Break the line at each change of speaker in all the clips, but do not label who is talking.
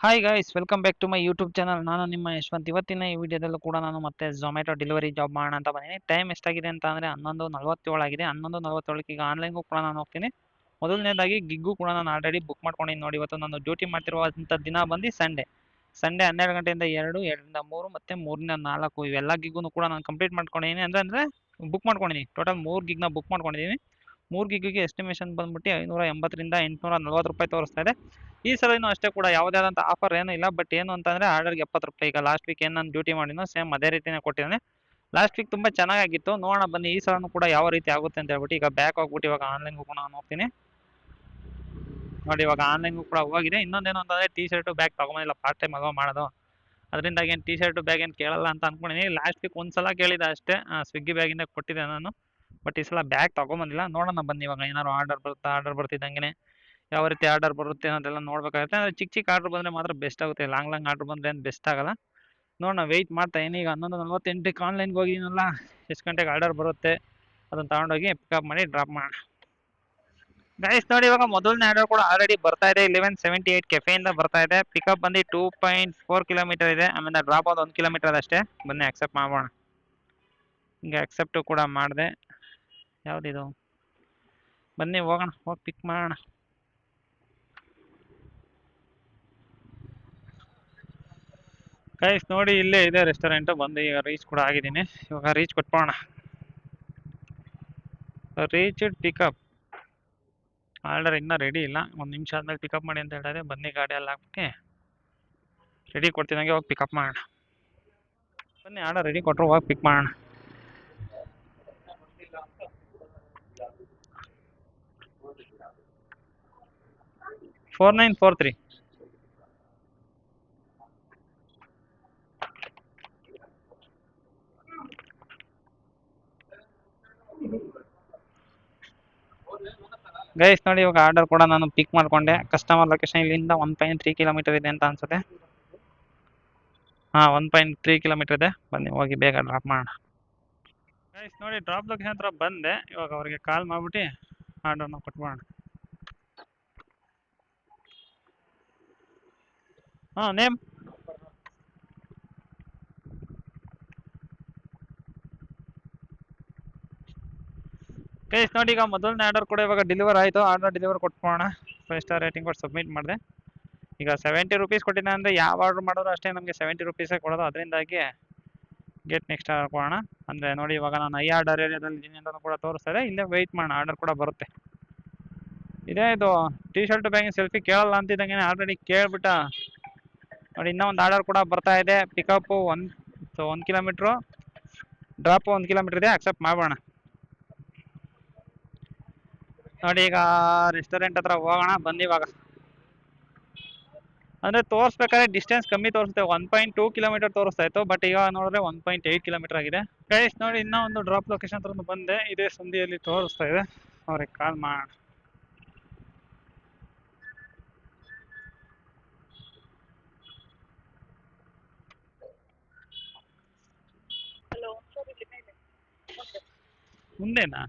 Hi guys, welcome back to my YouTube channel. ನಾನು ನಿಮ್ಮ ಯಶವಂತ್. ಇವತ್ತಿನ ಈ ವಿಡಿಯೋದಲ್ಲೂ ಕೂಡ ನಾನು ಮತ್ತೆ ಝೊಮ್ಯಾಟೊ ಡೆಲಿವರಿ ಜಾಬ್ ಮಾಡೋಣ ಅಂತ ಬಂದಿದ್ದೀನಿ. ಟೈಮ್ ಎಷ್ಟಾಗಿದೆ ಅಂತ ಅಂದರೆ 11:47 ಆಗಿದೆ. 11:47ಕ್ಕೆ ಈಗ ಆನ್ಲೈನ್ಗೂ ಕೂಡ ನಾನು ಹೋಗ್ತೀನಿ. ಮೊದಲನೇದಾಗಿ ಗಿಗ್ಗು ಕೂಡ ನಾನು ಆಲ್ರೆಡಿ ಬುಕ್ ಮಾಡ್ಕೊಂಡಿದ್ದೀನಿ ನೋಡಿ. ಇವತ್ತು ನಾನು ಡ್ಯೂಟಿ ಮಾಡ್ತಿರುವಂಥ ದಿನ ಬಂದು ಸಂಡೇ 12 ಗಂಟೆಯಿಂದ 2, 2ರಿಂದ 3 ಮತ್ತು 3ರಿಂದ 4 ಇವೆಲ್ಲ ಗಿಗ್ಗು ಕೂಡ ನಾನು ಕಂಪ್ಲೀಟ್ ಮಾಡ್ಕೊಂಡಿದ್ದೀನಿ. ಅಂದರೆ ಬುಕ್ ಮಾಡ್ಕೊಂಡಿದ್ದೀನಿ. ಟೋಟಲ್ 3 ಗಿಗ್ನ ಬುಕ್ ಮಾಡ್ಕೊಂಡಿದ್ದೀನಿ. 3 ಗಿಗ್ಗಿಗೆ ಎಸ್ಟಿಮೇಷನ್ ಬಂದ್ಬಿಟ್ಟು 580ರಿಂದ 840 ರೂಪಾಯಿ ತೋರಿಸ್ತಾ ಇದೆ. ಈ ಸಲನೂ ಅಷ್ಟೇ ಕೂಡ ಯಾವುದೇ ಆದಂಥ ಆಫರ್ ಏನೂ ಇಲ್ಲ. ಬಟ್ ಏನು ಅಂತಂದರೆ ಆರ್ಡರ್ಗೆ 70 ರೂಪಾಯಿ. ಈಗ ಲಾಸ್ಟ್ ವೀಕ್ ಏನು ನಾನು ಡ್ಯೂಟಿ ಮಾಡಿನೋ ಸೇಮ್ ಅದೇ ರೀತಿಯೇ ಕೊಟ್ಟಿದ್ದಾನೆ. ಲಾಸ್ಟ್ ವೀಕ್ ತುಂಬ ಚೆನ್ನಾಗಿತ್ತು. ನೋಡೋಣ ಬನ್ನಿ ಈ ಸಲನೂ ಕೂಡ ಯಾವ ರೀತಿ ಆಗುತ್ತೆ ಅಂತ ಹೇಳ್ಬಿಟ್ಟು. ಈಗ ಬ್ಯಾಕ್ ಹೋಗ್ಬಿಟ್ಟು ಇವಾಗ ಆನ್ಲೈನ್ಗೂ ಕೂಡ ನಾನು ಹೋಗ್ತೀನಿ ನೋಡಿ. ಇವಾಗ ಆನ್ಲೈನ್ಗೂ ಕೂಡ ಹೋಗಿದೆ. ಇನ್ನೊಂದೇನು ಅಂತಂದರೆ ಟಿ ಶರ್ಟು ಬ್ಯಾಗ್ ತೊಗೊಂಬಂದಿಲ್ಲ. ಪಾರ್ಟ್ ಟೈಮ್ ಅಲ್ವಾ ಮಾಡೋದು, ಅದರಿಂದಾಗಿ ಏನು ಟಿ ಶರ್ಟು ಬ್ಯಾಗ್ ಏನು ಕೇಳಲ್ಲ ಅಂತ ಅಂದ್ಕೊಂಡಿದ್ದೀನಿ. ಲಾಸ್ಟ್ ವೀಕ್ ಒಂದು ಸಲ ಕೇಳಿದೆ ಅಷ್ಟೇ, ಸ್ವಿಗ್ಗಿ ಬ್ಯಾಗಿಂದ ಕೊಟ್ಟಿದ್ದೆ ನಾನು. ಬಟ್ ಈ ಸಲ ಬ್ಯಾಗ್ ತೊಗೊಂಬಂದಿಲ್ಲ. ನೋಡೋಣ ಬನ್ನಿ ಇವಾಗ ಏನಾದ್ರು ಆರ್ಡರ್ ಬರ್ತಿದ್ದಂಗೆ ಯಾವ ರೀತಿ ಆರ್ಡರ್ ಬರುತ್ತೆ ಅನ್ನೋದೆಲ್ಲ ನೋಡಬೇಕಾಗುತ್ತೆ. ಅಂದರೆ ಚಿಕ್ಕ ಚಿಕ್ಕ ಆರ್ಡರ್ ಬಂದರೆ ಮಾತ್ರ ಬೆಸ್ಟ್ ಆಗುತ್ತೆ. ಲಾಂಗ್ ಆರ್ಡರ್ ಬಂದರೆ ಏನು ಬೆಸ್ಟ್ ಆಗಲ್ಲ. ನೋಡೋಣ, ವೆಯ್ಟ್ ಮಾಡ್ತಾ ಈಗ 11:48ಕ್ಕೆ ಆನ್ಲೈನ್ಗೆ ಹೋಗಿದ್ದೀನಲ್ಲ, ಎಷ್ಟು ಗಂಟೆಗೆ ಆರ್ಡರ್ ಬರುತ್ತೆ ಅದನ್ನು ತಗೊಂಡೋಗಿ ಪಿಕಪ್ ಮಾಡಿ ಡ್ರಾಪ್ ಮಾಡೋಣ. ಗೈಸ್ ನೋಡಿ, ಇವಾಗ ಮೊದಲನೇ ಆರ್ಡರ್ ಕೂಡ ಆಲ್ರೆಡಿ ಬರ್ತಾ ಇದೆ. 1178 ಕೆಫೆಯಿಂದ ಬರ್ತಾ ಇದೆ. ಪಿಕಪ್ ಬಂದು 2.4 ಕಿಲೋಮೀಟರ್ ಇದೆ. ಆಮೇಲೆ ಡ್ರಾಪ್ ಆಗೋದು 1 ಕಿಲೋಮೀಟರ್ ಅಷ್ಟೇ. ಬನ್ನಿ ಅಕ್ಸೆಪ್ಟ್ ಮಾಡೋಣ. ಹಿಂಗೆ ಅಕ್ಸೆಪ್ಟು ಕೂಡ ಮಾಡಿದೆ. ಯಾವುದಿದು, ಬನ್ನಿ ಹೋಗೋಣ, ಹೋಗಿ ಪಿಕ್ ಮಾಡೋಣ. ಗೈಸ್ ನೋಡಿ, ಇಲ್ಲೇ ಇದೆ ರೆಸ್ಟೋರೆಂಟು. ಬಂದು ಈಗ ರೀಚ್ ಕೂಡ ಆಗಿದ್ದೀನಿ. ಇವಾಗ ರೀಚ್ ಕೊಟ್ಬೋಣ. ರೀಚ್ ಪಿಕಪ್ ಆರ್ಡರ್ ಇನ್ನೂ ರೆಡಿ ಇಲ್ಲ. 1 ನಿಮಿಷ ಆದಮೇಲೆ ಪಿಕಪ್ ಮಾಡಿ ಅಂತ ಹೇಳ್ತಾರೆ. ಬನ್ನಿ ಗಾಡಿ ಎಲ್ಲ ಹಾಕ್ಬಿಟ್ಟು ರೆಡಿ ಕೊಡ್ತಿದ್ದಂಗೆ ಹೋಗಿ ಪಿಕಪ್ ಮಾಡೋಣ. ಬನ್ನಿ ಆರ್ಡರ್ ರೆಡಿ ಕೊಟ್ಟರು, ಹೋಗಿ ಪಿಕ್ ಮಾಡೋಣ. $4943. ಗೈಸ್ ನೋಡಿ, ಇವಾಗ ಆರ್ಡರ್ ಕೂಡ ನಾನು ಪಿಕ್ ಮಾಡ್ಕೊಂಡೆ. ಕಸ್ಟಮರ್ ಲೊಕೇಶನ್ ಇಲ್ಲಿಂದ 1.3 ಕಿಲೋಮೀಟರ್ ಇದೆ ಅಂತ ಅನ್ಸುತ್ತೆ. 1.3 ಕಿಲೋಮೀಟರ್ ಇದೆ. ಬನ್ನಿ ಹೋಗಿ ಬೇಗ ಡ್ರಾಪ್ ಮಾಡೋಣ. ಗೈಸ್ ನೋಡಿ, ಡ್ರಾಪ್ ಲೊಕೇಶನ್ ಹತ್ರ ಬಂದೆ. ಇವಾಗ ಅವರಿಗೆ ಕಾಲ್ ಮಾಡ್ಬಿಟ್ಟು ಆರ್ಡರ್ನ ಕೊಟ್ಬೋಣ. ನೇಮ್ ಗೈಸ್ ನೋಡಿ, ಈಗ ಮೊದಲನೇ ಆರ್ಡರ್ ಕೂಡ ಇವಾಗ ಡೆಲಿವರ್ ಆಯಿತು. ಆರ್ಡರ್ ಡೆಲಿವರ್ ಕೊಟ್ಬೋಣ. 5 ಸ್ಟಾರ್ ರೇಟಿಂಗ್ ಕೊಟ್ಟು ಸಬ್ಮಿಟ್ ಮಾಡಿದೆ. ಈಗ 70 ರೂಪೀಸ್ ಕೊಟ್ಟಿದ್ದೆ. ಅಂದರೆ ಯಾವ ಆರ್ಡರ್ ಮಾಡಿದ್ರು ಅಷ್ಟೇ ನಮಗೆ 70 ರೂಪೀಸೇ ಕೊಡೋದು. ಅದರಿಂದಾಗಿ ಗೆಟ್ ನೆಕ್ಸ್ಟ್ ಆರ್ಡರ್ ಕೊಡೋಣ. ಅಂದರೆ ನೋಡಿ, ಇವಾಗ ನಾನು ಐ ಆರ್ಡರ್ ಏರಿಯಾದಲ್ಲಿ ಇದ್ದೀನಿ ಅಂತ ಕೂಡ ತೋರಿಸ್ತಾ ಇದೆ. ಇಲ್ಲೇ ವೆಯ್ಟ್ ಮಾಡೋಣ, ಆರ್ಡರ್ ಕೂಡ ಬರುತ್ತೆ. ಇದೇ ಇದು ಟಿ ಶರ್ಟ್ ಬ್ಯಾಗಿನ ಸೆಲ್ಫಿ ಕೇಳಲ್ಲ ಅಂತಿದ್ದಂಗೆ ಆಲ್ರೆಡಿ ಕೇಳ್ಬಿಟ್ಟ ನೋಡಿ. ಇನ್ನೂ ಒಂದು ಆರ್ಡರ್ ಕೂಡ ಬರ್ತಾ ಇದೆ. ಪಿಕಪ್ಪು 1 ಕಿಲೋಮೀಟ್ರು, ಡ್ರಾಪು 1 ಕಿಲೋಮೀಟ್ರ್ ಇದೆ. ಅಕ್ಸೆಪ್ಟ್ ಮಾಡೋಣ ನೋಡಿ. ಈಗ ರೆಸ್ಟೋರೆಂಟ್ ಹತ್ರ ಹೋಗೋಣ ಬನ್ನಿ. ಇವಾಗ ಅಂದರೆ ತೋರಿಸ್ಬೇಕಾದ್ರೆ ಡಿಸ್ಟೆನ್ಸ್ ಕಮ್ಮಿ ತೋರಿಸುತ್ತೆ. 1.2 ಕಿಲೋಮೀಟರ್ ತೋರಿಸ್ತಾ ಇತ್ತು. ಬಟ್ ಈಗ ನೋಡಿದ್ರೆ 1.8 ಕಿಲೋಮೀಟರ್ ಆಗಿದೆ. ಗೈಸ್ ನೋಡಿ, ಇನ್ನೂ ಒಂದು ಡ್ರಾಪ್ ಲೊಕೇಶನ್ ಹತ್ರ ಬಂದೆ. ಇದೇ ಸಂಧಿಯಲ್ಲಿ ತೋರಿಸ್ತಾ ಇದೆ. ಅವ್ರಿಗೆ ಕಾಲ್ ಮಾಡೋಣ. ಮುಂದೆನಾ?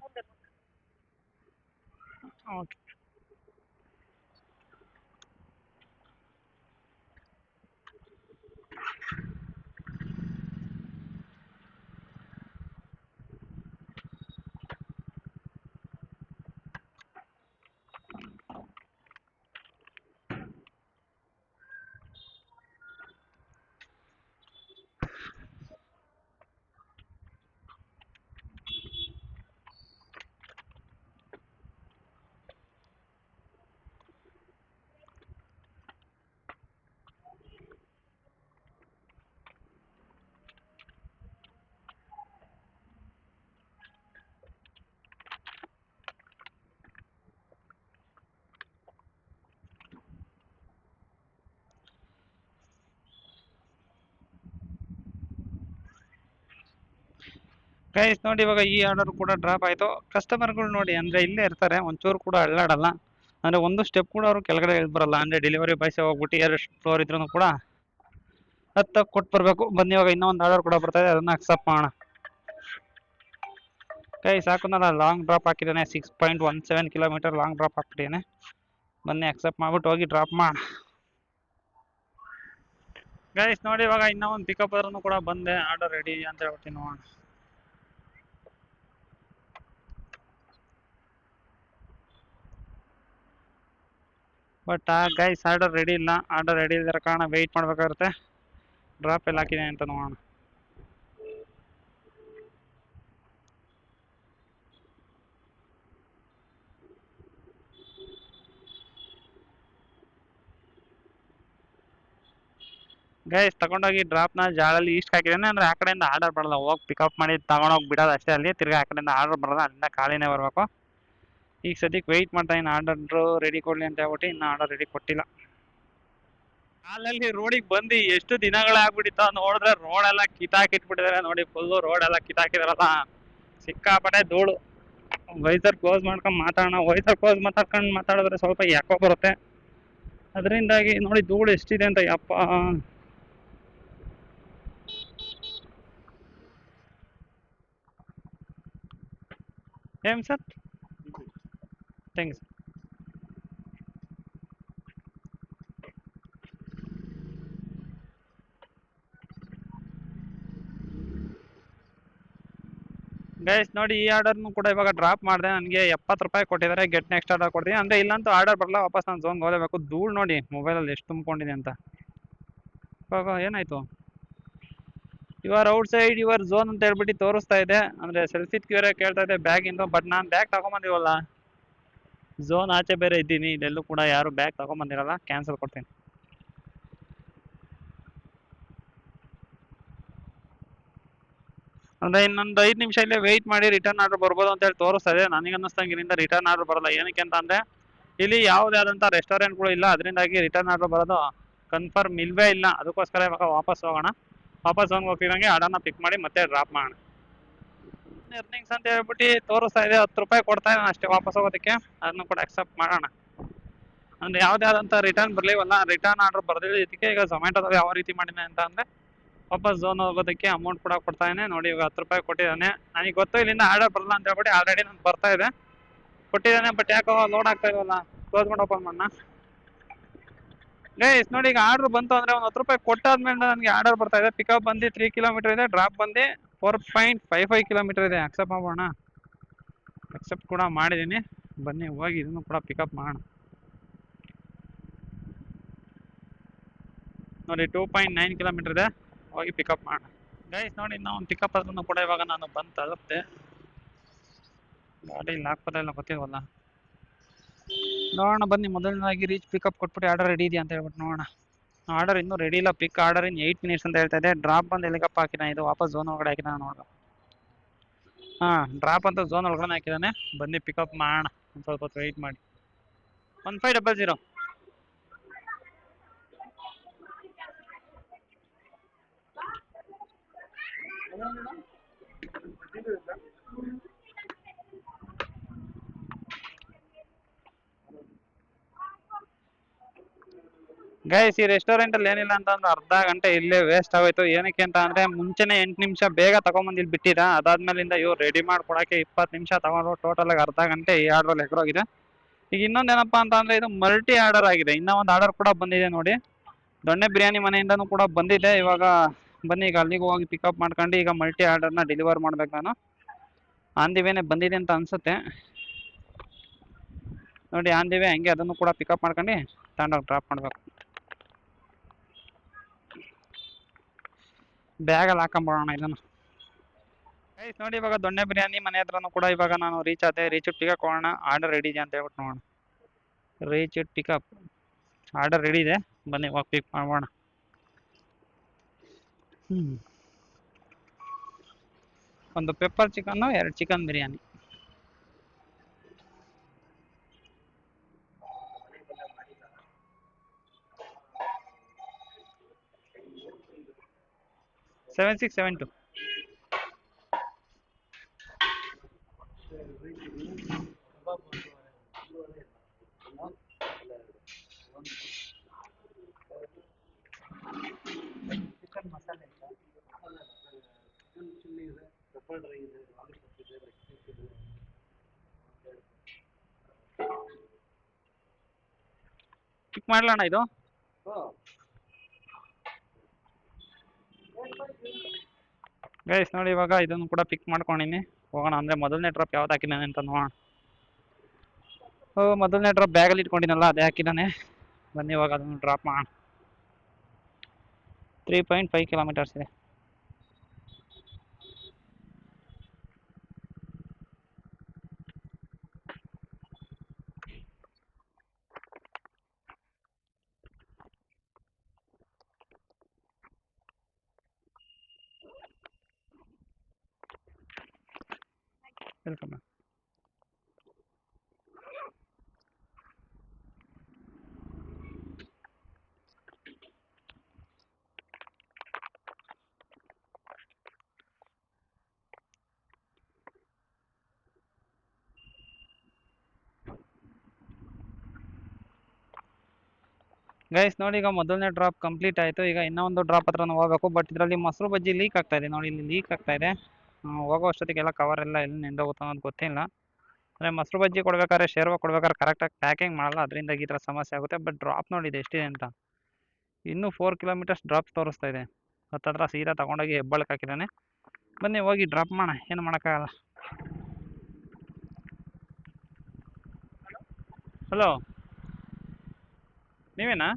ಓಕೆ. ಗೈಸ್ ನೋಡಿ, ಇವಾಗ ಈ ಆರ್ಡರ್ ಕೂಡ ಡ್ರಾಪ್ ಆಯಿತು. ಕಸ್ಟಮರ್ಗಳು ನೋಡಿ, ಅಂದರೆ ಇಲ್ಲೇ ಇರ್ತಾರೆ, ಒಂಚೂರು ಕೂಡ ಅಳ್ಳಾಡಲ್ಲ. ಅಂದರೆ ಒಂದು ಸ್ಟೆಪ್ ಕೂಡ ಅವರು ಕೆಳಗಡೆ ಇಳಿದು ಬರಲ್ಲ. ಅಂದರೆ ಡೆಲಿವರಿ ಬಾಯ್ಸೇ ಹೋಗ್ಬಿಟ್ಟು 2 ಫ್ಲೋರ್ ಇದ್ರೂ ಕೂಡ ಹತ್ತಕ್ಕೆ ಕೊಟ್ಟು ಬರಬೇಕು. ಬನ್ನಿ ಇವಾಗ ಇನ್ನೂ ಒಂದು ಆರ್ಡರ್ ಕೂಡ ಬರ್ತಾ ಇದೆ, ಅದನ್ನು ಅಕ್ಸೆಪ್ಟ್ ಮಾಡೋಣ. ಗೈಸ್ ಸಾಕುನಲ್ಲ, ಲಾಂಗ್ ಡ್ರಾಪ್ ಹಾಕಿದ್ದಾನೆ. 6.17 ಕಿಲೋಮೀಟರ್ ಲಾಂಗ್ ಡ್ರಾಪ್ ಹಾಕ್ಬಿಟ್ಟಿದ್ದಾನೆ. ಬನ್ನಿ ಅಕ್ಸೆಪ್ಟ್ ಮಾಡ್ಬಿಟ್ಟು ಹೋಗಿ ಡ್ರಾಪ್ ಮಾಡೋಣ. ಗೈಸ್ ನೋಡಿ ಇವಾಗ ಇನ್ನೂ ಒಂದು ಪಿಕಪ್ ಆದ್ರೂ ಕೂಡ ಬಂದೆ, ಆರ್ಡರ್ ರೆಡಿ ಅಂತ ಹೇಳ್ಬಿಟ್ಟು ನೋಡೋಣ. ಬಟ್ ಗೈಸ್ ಆರ್ಡರ್ ರೆಡಿ ಇಲ್ಲ, ಆರ್ಡರ್ ರೆಡಿ ಇಲ್ಲದ ಕಾರಣ ವೆಯ್ಟ್ ಮಾಡ್ಬೇಕಾಗುತ್ತೆ. ಡ್ರಾಪ್ ಎಲ್ಲ ಹಾಕಿದೆ ಅಂತ ನೋಡೋಣ. ಗೈಸ್ ತಗೊಂಡೋಗಿ ಡ್ರಾಪ್ನ ಜಾಳಲ್ಲಿ ಈಸ್ಟ್ ಹಾಕಿದ್ದೇನೆ, ಅಂದ್ರೆ ಆ ಕಡೆಯಿಂದ ಆರ್ಡರ್ ಬರಲ್ಲ, ಹೋಗಿ ಪಿಕಪ್ ಮಾಡಿ ತಗೊಂಡೋಗಿ ಬಿಡೋದು ಅಷ್ಟೇ. ಅಲ್ಲಿ ತಿರ್ಗಿ ಆ ಕಡೆಯಿಂದ ಆರ್ಡರ್ ಬರಲ್ಲ, ಅಲ್ಲಿಂದ ಖಾಲಿನೇ ಬರಬೇಕು. ಈಗ ಸದ್ಯಕ್ಕೆ ವೆಯ್ಟ್ ಮಾಡ್ತಾ ಇನ್ನು ಆರ್ಡರ್ ರೆಡಿ ಕೊಡಲಿ ಅಂತ ಹೇಳ್ಬಿಟ್ಟು ಇನ್ನು ಆರ್ಡರ್ ರೆಡಿ ಕೊಟ್ಟಿಲ್ಲ. ಅಲ್ಲಲ್ಲಿ ರೋಡಿಗೆ ಬಂದು ಎಷ್ಟು ದಿನಗಳಾಗ್ಬಿಟ್ಟಿತ್ತು ನೋಡಿದ್ರೆ ರೋಡೆಲ್ಲ ಕಿತ್ತಾಕಿಟ್ಬಿಟ್ಟಿದ್ದಾರೆ ನೋಡಿ. ಫುಲ್ಲು ರೋಡೆಲ್ಲ ಕಿತ್ತಾಕಿದಾರಲ್ಲ, ಸಿಕ್ಕಾಪಟ್ಟೆ ಧೂಳು. ವೈಸರ್ ಕ್ಲೋಸ್ ಮಾಡ್ಕೊಂಡು ಮಾತಾಡೋಣ, ವೈಸರ್ ಕ್ಲೋಸ್ ಮಾತಾಡಿದ್ರೆ ಸ್ವಲ್ಪ ಯಾಕೋ ಬರುತ್ತೆ. ಅದರಿಂದಾಗಿ ನೋಡಿ ಧೂಳು ಎಷ್ಟಿದೆ ಅಂತ. ಯಪ್ಪ ಏಮ್ sir, thank you sir. Guys ನೋಡಿ ಈ ಆರ್ಡರ್ನು ಕೂಡ ಇವಾಗ ಡ್ರಾಪ್ ಮಾಡಿದೆ. ನನಗೆ 70 ರೂಪಾಯಿ ಕೊಟ್ಟಿದ್ದಾರೆ. ಗೆಟ್ ನೆಕ್ಸ್ಟ್ ಆರ್ಡರ್ ಕೊಡ್ತೀನಿ, ಅಂದರೆ ಇಲ್ಲಂತೂ ಆರ್ಡರ್ ಬರಲ್ಲ, ವಾಪಸ್ ನಾನು ಝೋನ್ಗೆ ಹೋಗಲೇಬೇಕು. ಧೂಳು ನೋಡಿ ಮೊಬೈಲಲ್ಲಿ ಎಷ್ಟು ತುಂಬಿಕೊಂಡಿದೆ ಅಂತ. ಇವಾಗ ಏನಾಯಿತು, your out side your zone ಅಂತ ಹೇಳ್ಬಿಟ್ಟು ತೋರಿಸ್ತಾ ಇದೆ, ಅಂದರೆ ಸೆಲ್ಫಿ ಕ್ಯೂರೇ ಕೇಳ್ತಾ ಇದೆ ಬ್ಯಾಗಿಂದು. ಬಟ್ ನಾನು ಬ್ಯಾಗ್ ತಗೊಂಬಂದಿವಲ್ಲ, ಝೋನ್ ಆಚೆ ಬೇರೆ ಇದ್ದೀನಿ, ಇಲ್ಲೆಲ್ಲೂ ಕೂಡ ಯಾರು ಬ್ಯಾಗ್ ತಗೊಂಬಂದಿರಲ್ಲ. ಕ್ಯಾನ್ಸಲ್ ಕೊಡ್ತೀನಿ. ಅಂದರೆ ಇನ್ನೊಂದು 5 ನಿಮಿಷ ಇಲ್ಲೇ ವೆಯ್ಟ್ ಮಾಡಿ ರಿಟರ್ನ್ ಆರ್ಡರ್ ಬರ್ಬೋದು ಅಂತೇಳಿ ತೋರಿಸ್ತಾ ಇದೆ. ನನಗೆ ಅನ್ನಿಸ್ತಂಗೆ ಇಲ್ಲಿಂದ ರಿಟರ್ನ್ ಆರ್ಡರ್ ಬರಲ್ಲ. ಏನಕ್ಕೆ ಅಂತ ಅಂದರೆ ಇಲ್ಲಿ ಯಾವುದೇ ಆದಂಥ ರೆಸ್ಟೋರೆಂಟ್ಗಳು ಇಲ್ಲ, ಅದರಿಂದಾಗಿ ರಿಟರ್ನ್ ಆರ್ಡರ್ ಬರೋದು ಕನ್ಫರ್ಮ್ ಇಲ್ಲವೇ ಇಲ್ಲ. ಅದಕ್ಕೋಸ್ಕರ ಇವಾಗ ವಾಪಸ್ ಹೋಗೋಣ. ವಾಪಸ್ ಹೋಗ್ತಿದ್ದಂಗೆ ಆರ್ಡರ್ನ ಪಿಕ್ ಮಾಡಿ ಮತ್ತೆ ಡ್ರಾಪ್ ಮಾಡೋಣ. ಎರ್ನಿಂಗ್ಸ್ ಅಂತ ಹೇಳ್ಬಿಟ್ಟು ತೋರಿಸ್ತಾ ಇದೆ, 10 ರೂಪಾಯಿ ಕೊಡ್ತಾ ಇದ್ದಾನೆ ಅಷ್ಟೇ ವಾಪಸ್ ಹೋಗೋದಕ್ಕೆ. ಅದನ್ನು ಕೂಡ ಅಕ್ಸೆಪ್ಟ್ ಮಾಡೋಣ. ಅಂದರೆ ಯಾವುದೇ ಆದಂಥ ರಿಟರ್ನ್ ಬರಲಿವಲ್ಲ, ರಿಟರ್ನ್ ಆರ್ಡರ್ ಬರ್ದಿದ್ದಕ್ಕೆ ಈಗ ಝೊಮ್ಯಾಟೋದಲ್ಲಿ ಯಾವ ರೀತಿ ಮಾಡಿದೆ ಅಂತ ಅಂದರೆ ವಾಪಸ್ ಝೋನ್ ಹೋಗೋದಕ್ಕೆ ಅಮೌಂಟ್ ಕೂಡ ಕೊಡ್ತಾ ಇದ್ದಾನೆ ನೋಡಿ. ಇವಾಗ 10 ರೂಪಾಯಿ ಕೊಟ್ಟಿದ್ದಾನೆ. ನನಗೆ ಗೊತ್ತು ಇಲ್ಲಿಂದ ಆರ್ಡರ್ ಬರಲ್ಲ ಅಂತ ಹೇಳ್ಬಿಟ್ಟು ಆಲ್ರೆಡಿ ನಾನು ಬರ್ತಾ ಇದೆ ಕೊಟ್ಟಿದ್ದಾನೆ. ಬಟ್ ಯಾಕೋ ಲೋಡ್ ಆಗ್ತಾ ಇಲ್ವಲ್ಲ, ಕ್ಲೋಸ್ ಮಾಡಿ ಓಪನ್ ಮಾಡೋಣ. ಗೈಸ್ ನೋಡಿ ಈಗ ಆರ್ಡರ್ ಬಂತು ಅಂದರೆ ಒಂದು 10 ರೂಪಾಯಿ ಕೊಟ್ಟಾದ್ಮೇಲೆ ನನಗೆ ಆರ್ಡರ್ ಬರ್ತಾ ಇದೆ. ಪಿಕಪ್ ಬಂದು 3 ಕಿಲೋಮೀಟರ್ ಇದೆ, ಡ್ರಾಪ್ ಬಂದು 4.55 ಕಿಲೋಮೀಟರ್ ಇದೆ. ಅಕ್ಸೆಪ್ಟ್ ಮಾಡೋಣ. ಅಕ್ಸೆಪ್ಟ್ ಕೂಡ ಮಾಡಿದ್ದೀನಿ. ಬನ್ನಿ ಹೋಗಿ ಇದನ್ನು ಕೂಡ ಪಿಕಪ್ ಮಾಡೋಣ. ನೋಡಿ 2.9 ಕಿಲೋಮೀಟರ್ ಇದೆ, ಹೋಗಿ ಪಿಕಪ್ ಮಾಡೋಣ. ಗೈಸ್ ನೋಡಿ ಇನ್ನೂ ಒಂದು ಪಿಕಪ್ ಅದನ್ನು ಕೂಡ ಇವಾಗ ನಾನು ಬಂದು ತಲುಪಿದೆ. ಗಾಡಿ ಲಾಕ್ ಇಲ್ಲ ಗೊತ್ತಿಲ್ವಲ್ಲ, ನೋಡೋಣ ಬನ್ನಿ. ಮೊದಲನೇದಾಗಿ ರೀಚ್ ಪಿಕಪ್ ಕೊಟ್ಬಿಟ್ಟು ಆರ್ಡರ್ ರೆಡಿ ಇದೆಯಾ ಅಂತ ಹೇಳ್ಬಿಟ್ಟು ನೋಡೋಣ. ಆರ್ಡರ್ ಇನ್ನೂ ರೆಡಿ ಇಲ್ಲ, ಪಿಕ್ ಆರ್ಡರ್ ಇನ್ 8 ಮಿನಿಟ್ಸ್ ಅಂತ ಹೇಳ್ತಾ ಇದೆ. ಡ್ರಾಪ್ ಬಂದು ಎಲ್ಲಿಗಪ್ಪ ಹಾಕಿದ್ದಾನೆ, ಇದು ವಾಪಸ್ ಝೋನ್ ಒಳಗಡೆ ಹಾಕಿದ್ದಾನೆ ನೋಡೋಣ. ಹಾಂ, ಡ್ರಾಪ್ ಅಂತ ಝೋನ್ ಒಳಗಡೆ ಹಾಕಿದ್ದಾನೆ. ಬನ್ನಿ ಪಿಕಪ್ ಮಾಡೋಣ. ಒಂದು ಸ್ವಲ್ಪ ಹೊತ್ತು ವೆಯ್ಟ್ ಮಾಡಿ. 1500. ಗೈಸ್ ಈ ರೆಸ್ಟೋರೆಂಟಲ್ಲಿ ಏನಿಲ್ಲ ಅಂತಂದ್ರೆ ಅರ್ಧ ಗಂಟೆ ಇಲ್ಲೇ ವೇಸ್ಟ್ ಆಗೋಯ್ತು. ಏನಕ್ಕೆ ಅಂತ ಅಂದರೆ ಮುಂಚೆನೇ 8 ನಿಮಿಷ ಬೇಗ ತೊಗೊಂಬಂದು ಇಲ್ಲಿ ಬಿಟ್ಟಿದ್ದ. ಅದಾದ್ಮೇಲಿಂದ ಇವ್ರು ರೆಡಿ ಮಾಡ್ಕೊಡೋಕ್ಕೆ 20 ನಿಮಿಷ ತೊಗೊಂಡು ಟೋಟಲಾಗಿ ಅರ್ಧ ಗಂಟೆ ಈ ಆರ್ಡ್ರಲ್ಲಿ ಎಗ್ರೋಗಿದೆ. ಈಗ ಇನ್ನೊಂದೇನಪ್ಪ ಅಂತ ಅಂದರೆ ಇದು ಮಲ್ಟಿ ಆರ್ಡರ್ ಆಗಿದೆ. ಇನ್ನೂ ಒಂದು ಆರ್ಡರ್ ಕೂಡ ಬಂದಿದೆ ನೋಡಿ, ದೊಣ್ಣೆ ಬಿರಿಯಾನಿ ಮನೆಯಿಂದನೂ ಕೂಡ ಬಂದಿದೆ. ಇವಾಗ ಬನ್ನಿ ಈಗ ಅಲ್ಲಿಗೆ ಹೋಗಿ ಪಿಕಪ್ ಮಾಡ್ಕೊಂಡು ಈಗ ಮಲ್ಟಿ ಆರ್ಡರ್ನ ಡೆಲಿವರ್ ಮಾಡ್ಬೇಕು ನಾನು. ಆನ್ ದಿ ವೇನೇ ಬಂದಿದೆ ಅಂತ ಅನಿಸುತ್ತೆ ನೋಡಿ. ಆನ್ ದಿ ವೇ ಹಂಗೆ ಅದನ್ನು ಕೂಡ ಪಿಕಪ್ ಮಾಡ್ಕೊಂಡು ತಗೊಂಡೋಗಿ ಡ್ರಾಪ್ ಮಾಡಬೇಕು. ಬ್ಯಾಗಲ್ಲಿ ಹಾಕೊಂಬಿಡೋಣ ಇದನ್ನು. ಗೈಸ್ ನೋಡಿ ಇವಾಗ ದೊಣ್ಣೆ ಬಿರಿಯಾನಿ ಮನೆ ಹತ್ರನೂ ಕೂಡ ಇವಾಗ ನಾನು ರೀಚ್ ಆದೆ. ರೀಚ್ ಪಿಕಪ್ ಕೊಡೋಣ. ಆರ್ಡರ್ ರೆಡಿ ಇದೆ ಅಂತ ಹೇಳ್ಬಿಟ್ಟು ನೋಡೋಣ. ರೀಚ್ ಪಿಕಪ್ ಆರ್ಡರ್ ರೆಡಿ ಇದೆ, ಬನ್ನಿ ಹೋಗಿ ಪಿಕ್ ಮಾಡೋಣ. ಒಂದು pepper chicken, 2 chicken biryani. Seven 672. Chicken ಮಸಾಲೆ ಚಿಲ್ಲಿ ಇದೆ, ಪೆಪ್ಪರ್ ಡ್ರೈ ಇದೆ, ಲಾಲಿಪಾಪ್ ಇದೆ, ಇದೆ. ಪಿಕ್ ಮಾಡಲಣ್ಣ ಇದು. ಗೈಸ್ ನೋಡಿ ಇವಾಗ ಇದನ್ನು ಕೂಡ ಪಿಕ್ ಮಾಡ್ಕೊಂಡಿನಿ. ಹೋಗೋಣ ಅಂದರೆ ಮೊದಲನೇ ಡ್ರಾಪ್ ಯಾವ್ದು ಹಾಕಿದ್ದಾನೆ ಅಂತ ನೋಡೋಣ. ಮೊದಲನೇ ಡ್ರಾಪ್ ಬ್ಯಾಗಲ್ಲಿ ಇಟ್ಕೊಂಡಿನಲ್ಲ ಅದೇ ಹಾಕಿದ್ದಾನೆ. ಬನ್ನಿ ಇವಾಗ ಅದನ್ನು ಡ್ರಾಪ್ ಮಾಡೋಣ. 3.5 ಕಿಲೋಮೀಟರ್ಸ್ ಇದೆ. ವೆಲ್ಕಮ್. ಗೈಸ್ ನೋಡಿ ಈಗ ಮೊದಲನೇ ಡ್ರಾಪ್ ಕಂಪ್ಲೀಟ್ ಆಯಿತು. ಈಗ ಇನ್ನೂ ಒಂದು ಡ್ರಾಪ್ ಹತ್ರ ಹೋಗಬೇಕು. ಬಟ್ ಇದರಲ್ಲಿ ಮೊಸರು ಬಜ್ಜಿ ಲೀಕ್ ಆಗ್ತಾ ಇದೆ ನೋಡಿ, ಇಲ್ಲಿ ಲೀಕ್ ಆಗ್ತಾ ಇದೆ. ಹೋಗೋ ಅಷ್ಟೊತ್ತಿಗೆಲ್ಲ ಕವರ್ ಎಲ್ಲ ಎಲ್ಲಿ ನಿಂದೋಗುತ್ತೋ ಅನ್ನೋದು ಗೊತ್ತಿಲ್ಲ. ಅಂದರೆ ಮೊಸರು ಬಜ್ಜಿ ಕೊಡ್ಬೇಕಾದ್ರೆ ಶೇರ್ವ ಕೊಡ್ಬೇಕಾದ್ರೆ ಕರೆಕ್ಟಾಗಿ ಪ್ಯಾಕಿಂಗ್ ಮಾಡಲ್ಲ, ಅದರಿಂದ ಈ ಥರ ಸಮಸ್ಯೆ ಆಗುತ್ತೆ. ಬಟ್ ಡ್ರಾಪ್ ನೋಡಿದೆ ಎಷ್ಟಿದೆ ಅಂತ, ಇನ್ನೂ 4 ಕಿಲೋಮೀಟರ್ಸ್ ಡ್ರಾಪ್ ತೋರಿಸ್ತಾ ಇದೆ. ಹತ್ತತ್ರ ಸೀದಾ ತೊಗೊಂಡೋಗಿ ಹೆಬ್ಬಳಕ್ಕೆ ಹಾಕಿದ್ದಾನೆ. ಬನ್ನಿ ಹೋಗಿ ಡ್ರಾಪ್ ಮಾಡೋಣ, ಏನು ಮಾಡೋಕ್ಕಾಗಲ್ಲ. ಹಲೋ, ನೀವೇನಾ?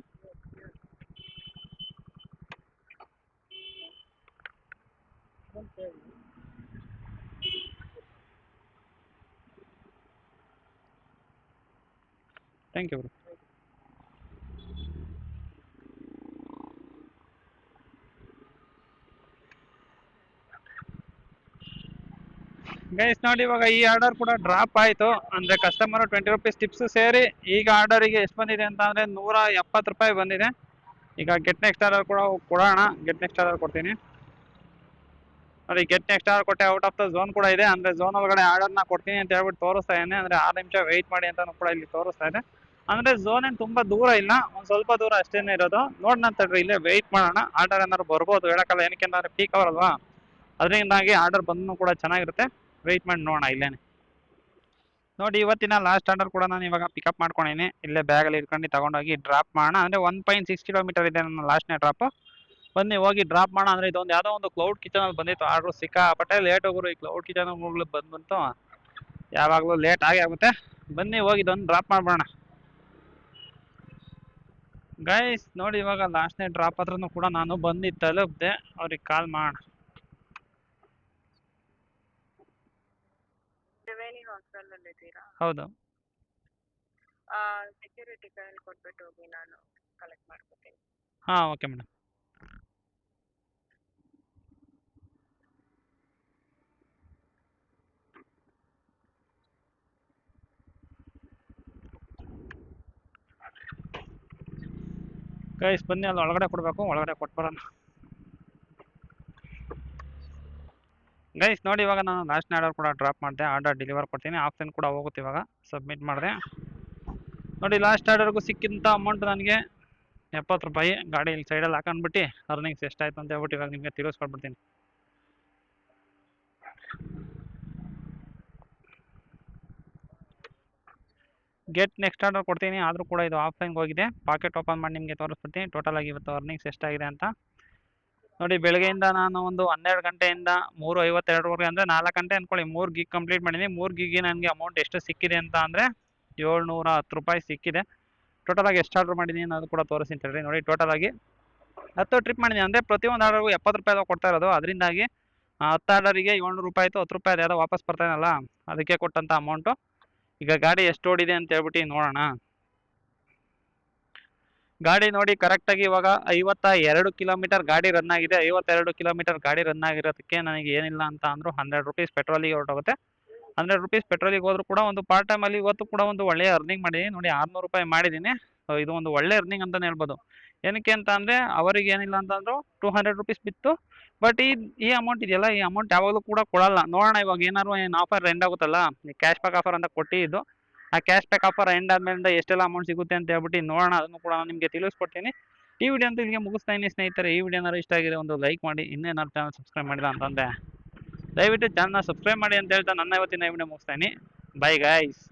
Thank you bro. ಗೈಸ್ ನೋಡಿ ಇವಾಗ ಈ ಆರ್ಡರ್ ಕೂಡ ಡ್ರಾಪ್ ಆಯಿತು. ಅಂದರೆ ಕಸ್ಟಮರು 20 ರೂಪೀಸ್ ಟಿಪ್ಸು ಸೇರಿ ಈಗ ಆರ್ಡರಿಗೆ ಎಷ್ಟು ಬಂದಿದೆ ಅಂತ ಅಂದರೆ 170 ರೂಪಾಯಿ ಬಂದಿದೆ. ಈಗ ಗೆಟ್ ನೆಕ್ಸ್ಟ್ ಆರ್ಡರ್ ಕೂಡ ಕೊಡೋಣ. ಗೆಟ್ ನೆಕ್ಸ್ಟ್ ಆರ್ಡರ್ ಕೊಡ್ತೀನಿ. ನೋಡಿ ಗೆಟ್ ನೆಕ್ಸ್ಟ್ ಆರ್ಡರ್ ಕೊಟ್ಟೆ. ಔಟ್ ಆಫ್ ದ ಝೋನ್ ಕೂಡ ಇದೆ. ಅಂದರೆ ಝೋನ್ ಒಳಗಡೆ ಆರ್ಡರ್ನ ಕೊಡ್ತೀನಿ ಅಂತ ಹೇಳ್ಬಿಟ್ಟು ತೋರಿಸ್ತಾ ಇದ್ದೇನೆ. ಅಂದರೆ 6 ನಿಮಿಷ ವೆಯ್ಟ್ ಮಾಡಿ ಅಂತಲೂ ಕೂಡ ಇಲ್ಲಿ ತೋರಿಸ್ತಾ ಇದೆ. ಅಂದರೆ ಝೋನ್ ಏನು ತುಂಬ ದೂರ ಇಲ್ಲ, ಒಂದು ಸ್ವಲ್ಪ ದೂರ ಅಷ್ಟೇನೆ ಇರೋದು. ನೋಡೋಣ ತಡ್ರಿ, ಇಲ್ಲೇ ವೆಯ್ಟ್ ಮಾಡೋಣ. ಆರ್ಡರ್ ಏನಾದ್ರು ಬರ್ಬೋದು, ಹೇಳೋಕ್ಕಲ್ಲ. ಏನಕ್ಕೆ ಅಂದರೆ ಪೀಕ್ ಅವರ್ ಅಲ್ವಾ, ಅದರಿಂದಾಗಿ ಆರ್ಡರ್ ಬಂದರೂ ಕೂಡ ಚೆನ್ನಾಗಿರುತ್ತೆ. ವೆಯ್ಟ್ ಮಾಡಿ ನೋಡೋಣ ಇಲ್ಲೇನೆ. ನೋಡಿ ಇವತ್ತಿನ ಲಾಸ್ಟ್ ಆರ್ಡರ್ ಕೂಡ ನಾನು ಇವಾಗ ಪಿಕಪ್ ಮಾಡ್ಕೊಂಡಿನಿ. ಇಲ್ಲೇ ಬ್ಯಾಗಲ್ಲಿ ಇಟ್ಕೊಂಡು ತಗೊಂಡೋಗಿ ಡ್ರಾಪ್ ಮಾಡೋಣ. ಅಂದರೆ 1.6 ಕಿಲೋಮೀಟರ್ ಇದೆ ನನ್ನ ಲಾಸ್ಟ್ನೇ ಡ್ರಾಪು. ಬನ್ನಿ ಹೋಗಿ ಡ್ರಾಪ್ ಮಾಡೋಣ. ಅಂದರೆ ಇದೊಂದು ಯಾವುದೋ ಒಂದು ಕ್ಲೌಡ್ ಕಿಚನಲ್ಲಿ ಬಂದಿತ್ತು ಆರ್ಡ್ರು. ಸಿಕ್ಕಾಪಟ್ಟೆ ಲೇಟ್ ಹೋಗೋರು ಈ ಕ್ಲೌಡ್ ಕಿಚನ್ಗಳು ಬಂದ್ಬಿಟ್ಟು ಯಾವಾಗಲೂ ಲೇಟ್ ಆಗೇ ಆಗುತ್ತೆ. ಬನ್ನಿ ಹೋಗಿ ಇದೊಂದು ಡ್ರಾಪ್ ಮಾಡ್ಬೋಣ. ಗೈಸ್ ನೋಡಿ ಇವಾಗ ಲಾಸ್ಟ್ನೇ ಡ್ರಾಪ್ ಹತ್ರನೂ ಕೂಡ ನಾನು ಬಂದು ತಲುಪಿದೆ. ಅವ್ರಿಗೆ ಕಾಲ್ ಮಾಡೋಣ. ಹೌದು.
ಸೆಕ್ಯೂರಿಟಿ ಕೈಯಲ್ಲಿ ಕೊಟ್ಬಿಟ್ಟು ಹೋಗಿ, ನಾನು ಕಲೆಕ್ಟ್ ಮಾಡ್ಕೊತೀನಿ.
ಹಾಂ ಓಕೆ ಮೇಡಮ್. ಗೈಸ್ ಬನ್ನಿ ಅಲ್ಲಿ ಒಳಗಡೆ ಕೊಡಬೇಕು, ಒಳಗಡೆ ಕೊಟ್ಬರೋಣ. ಗೈಸ್ ನೋಡಿ ಇವಾಗ ನಾನು ಲಾಸ್ಟ್ನೇ ಆರ್ಡರ್ ಕೂಡ ಡ್ರಾಪ್ ಮಾಡಿದೆ. ಆರ್ಡರ್ ಡೆಲಿವರ್ ಕೊಡ್ತೀನಿ. ಆಪ್ಷನ್ ಕೂಡ ಹೋಗುತ್ತೆ. ಇವಾಗ ಸಬ್ಮಿಟ್ ಮಾಡಿದೆ. ನೋಡಿ ಲಾಸ್ಟ್ ಆರ್ಡರ್ಗೂ ಸಿಕ್ಕಿದಂಥ ಅಮೌಂಟ್ ನನಗೆ 70 ರೂಪಾಯಿ. ಗಾಡಿ ಇಲ್ಲಿ ಸೈಡಲ್ಲಿ ಹಾಕೊಂಡ್ಬಿಟ್ಟು ಅರ್ನಿಂಗ್ಸ್ ಎಷ್ಟಾಯ್ತು ಅಂತ ಹೇಳ್ಬಿಟ್ಟು ಇವಾಗ ನಿಮಗೆ ತಿಳಿಸ್ಕೊಡ್ಬಿಡ್ತೀನಿ. ಗೆಟ್ ನೆಕ್ಸ್ಟ್ ಆರ್ಡರ್ ಕೊಡ್ತೀನಿ. ಆದರೂ ಕೂಡ ಇದು ಆಫ್ಲೈನ್ಗೆ ಹೋಗಿದೆ. ಪಾಕೆಟ್ ಓಪನ್ ಮಾಡಿ ನಿಮಗೆ ತೋರಿಸ್ಬಿಡ್ತೀನಿ ಟೋಟಲ್ ಆಗಿ ಇವತ್ತು ಅರ್ನಿಂಗ್ಸ್ ಎಷ್ಟಾಗಿದೆ ಅಂತ. ನೋಡಿ ಬೆಳಗ್ಗೆಯಿಂದ ನಾನು ಒಂದು 12 ಗಂಟೆಯಿಂದ 3:52ವರೆಗೆ, ಅಂದರೆ 4 ಗಂಟೆ ಅಂದ್ಕೊಳ್ಳಿ, 3 ಗೀಗ್ ಕಂಪ್ಲೀಟ್ ಮಾಡಿದ್ದೀನಿ. 3 ಗೀಗ್ಗೆ ನನಗೆ ಅಮೌಂಟ್ ಎಷ್ಟು ಸಿಕ್ಕಿದೆ ಅಂತ ಅಂದರೆ 710 ರೂಪಾಯಿ ಸಿಕ್ಕಿದೆ. ಟೋಟಲಾಗಿ ಎಷ್ಟು ಆರ್ಡರ್ ಮಾಡಿದ್ದೀನಿ ಅನ್ನೋದು ಕೂಡ ತೋರಿಸ್ತೀನಿ ತಡ್ರಿ. ನೋಡಿ ಟೋಟಲಾಗಿ 10 ಟ್ರಿಪ್ ಮಾಡಿದ್ದೀನಿ. ಅಂದರೆ ಪ್ರತಿಯೊಂದು ಆರ್ಡರ್ಗೂ 70 ರೂಪಾಯಿ ಕೊಡ್ತಾ ಇರೋದು. ಅದರಿಂದಾಗಿ 10 ಆರ್ಡರಿಗೆ 700 ರೂಪಾಯಿ ಆಯಿತು. 10 ರೂಪಾಯಿ ಯಾವುದೋ ವಾಪಸ್ ಬರ್ತಾಯಿನಲ್ಲ, ಅದಕ್ಕೆ ಕೊಟ್ಟಂಥ ಅಮೌಂಟು. ಈಗ ಗಾಡಿ ಎಷ್ಟು ಓಡಿದೆ ಅಂತ ಹೇಳ್ಬಿಟ್ಟು ನೋಡೋಣ. ಗಾಡಿ ನೋಡಿ ಕರೆಕ್ಟಾಗಿ ಇವಾಗ 52 ಕಿಲೋಮೀಟರ್ ಗಾಡಿ ರನ್ ಆಗಿದೆ. 52 ಕಿಲೋಮೀಟರ್ ಗಾಡಿ ರನ್ ಆಗಿರೋದಕ್ಕೆ ನನಗೆ ಏನಿಲ್ಲ ಅಂತ ಅಂದರೂ 100 ರೂಪೀಸ್ ಪೆಟ್ರೋಲಿಗೆ ಹೊರಟೋಗುತ್ತೆ. 100 ರೂಪೀಸ್ ಪೆಟ್ರೋಲಿಗೆ ಹೋದರೂ ಕೂಡ ಒಂದು ಪಾರ್ಟ್ ಟೈಮಲ್ಲಿ ಇವತ್ತು ಕೂಡ ಒಂದು ಒಳ್ಳೆಯ ಅರ್ನಿಂಗ್ ಮಾಡಿದ್ದೀನಿ. ನೋಡಿ 600 ರೂಪಾಯಿ ಮಾಡಿದ್ದೀನಿ. ಇದು ಒಂದು ಒಳ್ಳೆ ಅರ್ನಿಂಗ್ ಅಂತಲೇ ಹೇಳ್ಬೋದು. ಏನಕ್ಕೆ ಅಂತ ಅಂದರೆ ಅವರಿಗೆ ಏನಿಲ್ಲ ಅಂತಂದರೂ 200 ರೂಪೀಸ್ ಬಿತ್ತು. ಬಟ್ ಈ ಅಮೌಂಟ್ ಇದೆಯಲ್ಲ, ಈ ಅಮೌಂಟ್ ಯಾವಾಗಲೂ ಕೂಡ ಕೊಡಲ್ಲ. ನೋಡೋಣ ಇವಾಗ ಏನಾದ್ರು ಆಫರ್ ಎಂಡ್ ಆಗುತ್ತಲ್ಲ, ಕ್ಯಾಶ್ ಬ್ಯಾಕ್ ಆಫರ್ ಅಂತ ಕೊಟ್ಟಿದ್ದು. ಆ ಕ್ಯಾಶ್ ಬ್ಯಾಕ್ ಆಫರ್ ಎಂಡ್ ಆದಮೇಲೆ ಎಷ್ಟೆಲ್ಲ ಅಮೌಂಟ್ ಸಿಗುತ್ತೆ ಅಂತ ಹೇಳ್ಬಿಟ್ಟು ನೋಡೋಣ. ಅದನ್ನು ಕೂಡ ನಾನು ನಿಮಗೆ ತಿಳಿಸ್ಕೊಡ್ತೀನಿ. ಈ ವಿಡಿಯೋ ಅಂತ ಇಲ್ಲಿಗೆ ಮುಗಿಸ್ತಾ ಇದ್ದೀನಿ ಸ್ನೇಹಿತರೆ. ಈ ವಿಡಿಯೋ ಏನಾದ್ರು ಇಷ್ಟ ಆಗಿದೆ ಒಂದು ಲೈಕ್ ಮಾಡಿ. ಇನ್ನೇನಾದ್ರು ಚಾನಲ್ ಸಬ್ಸ್ಕ್ರೈಬ್ ಮಾಡಿಲ್ಲ ಅಂತಂದರೆ ದಯವಿಟ್ಟು ಚಾನಲ್ನ ಸಬ್ಸ್ಕ್ರೈಬ್ ಮಾಡಿ ಅಂತ ಹೇಳ್ತಾ ನನ್ನ ಇವತ್ತಿನ ವಿಡಿಯೋ ಮುಗಿಸ್ತಾ ಇದ್ದೀನಿ. Bye guys.